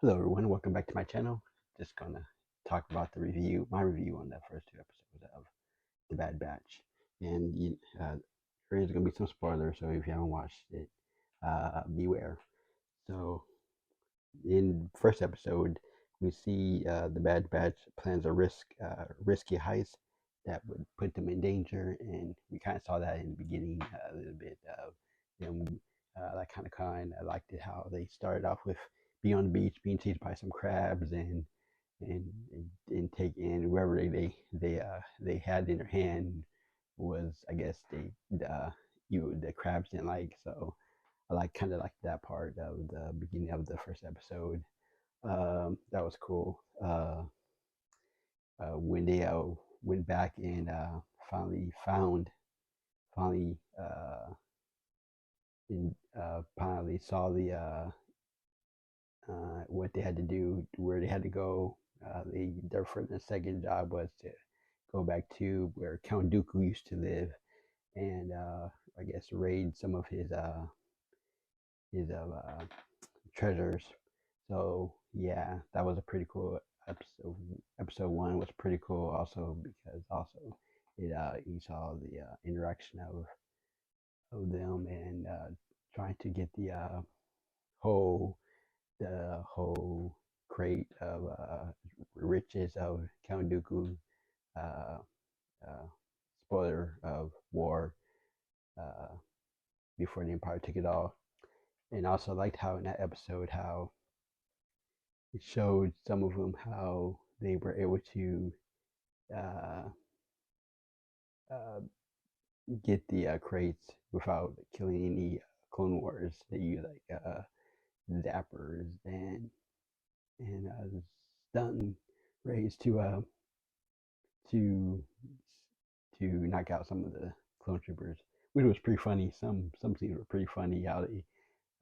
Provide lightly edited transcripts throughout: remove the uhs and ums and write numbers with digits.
Hello everyone, welcome back to my channel. Just gonna talk about my review on the first two episodes of The Bad Batch. And there is gonna be some spoilers, so if you haven't watched it, beware. So in first episode, we see the Bad Batch plans a risky heist that would put them in danger, and we kind of saw that in the beginning a little bit of them. That kind. I liked it how they started off with being on the beach, being chased by some crabs, and and take in whoever they had in their hand was, I guess, the crabs didn't like. So I like that part of the beginning of the first episode. That was cool. When they went back and finally found, finally finally saw what they had to do, where they had to go. Their first and second job was to go back to where Count Dooku used to live, and I guess raid some of his treasures. So yeah, that was a pretty cool episode. Episode one was pretty cool also because also it you saw the interaction of them and trying to get whole the whole crate of riches of Count Dooku. Uh, uh, Spoiler of war uh, before the Empire took it all. And also liked how in that episode how it showed some of them how they were able to uh, uh, get the crates without killing any Clone Wars. They use like zappers and stun rays to to knock out some of the clone troopers, which was pretty funny. Some scenes were pretty funny how they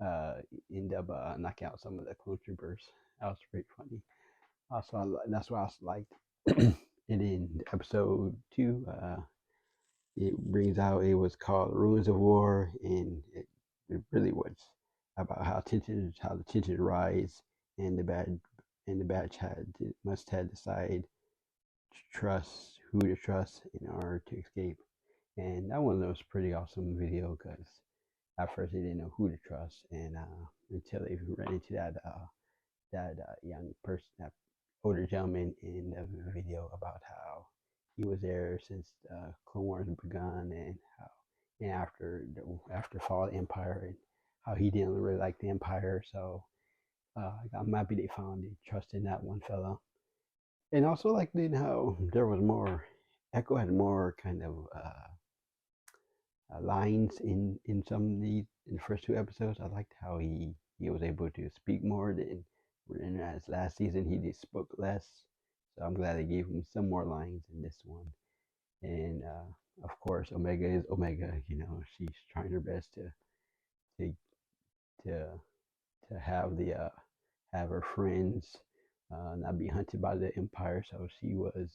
uh, end up knocking out some of the clone troopers. That was pretty funny. Also, that's what I also liked. And in episode two, it brings out it was called Ruins of War, and it really was about how the tensions rise, and the batch must had decide to trust who to trust in order to escape. And that one was pretty awesome video because at first they didn't know who to trust, and until they ran into that young person, that older gentleman in the video about how he was there since Clone Wars begun, and how and after Fall of the Empire, and how he didn't really like the Empire. So I'm happy they found the trust in that one fella, and also like how there was more. Echo had more kind of lines in some of these in the first two episodes. I liked how he was able to speak more than in his last season. He just spoke less. So I'm glad they gave him some more lines in this one. And of course, Omega is Omega. You know, she's trying her best to to to have her friends not be hunted by the Empire. So she was,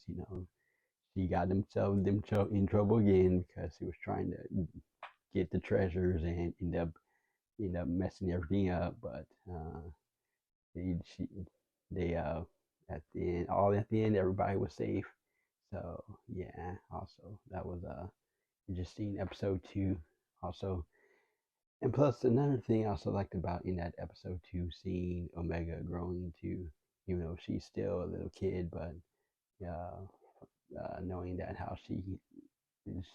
she got them in trouble again because he was trying to get the treasures and end up messing everything up. But they she, they at the end, all at the end, everybody was safe. So yeah, also that was interesting episode two. Also, and plus another thing I also liked about in that episode two, seeing Omega growing to, even though she's still a little kid, but uh, knowing that how she's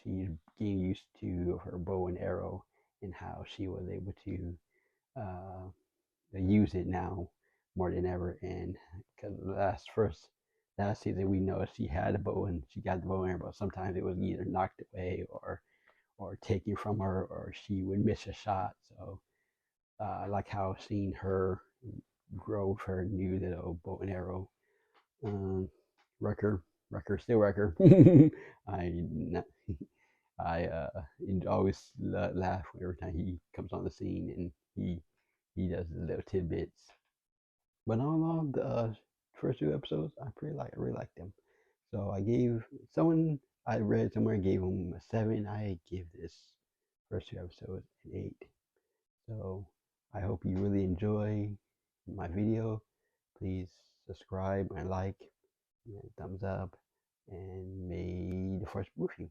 getting used to her bow and arrow and how she was able to uh, use it now more than ever. And because last season we know she had a bow and she got the bow and arrow, but sometimes it was either knocked away or taken from her, or she would miss a shot. So I like how seeing her grow with her new little bow and arrow. Um, Wrecker, Wrecker, still Wrecker. I I always laugh every time he comes on the scene and he does the little tidbits. But all along the first two episodes, I really like them. So I gave someone I read somewhere gave them a 7. I give this first two episodes an 8. So I hope you really enjoy my video. please subscribe and like and thumbs up, and may the force be with you.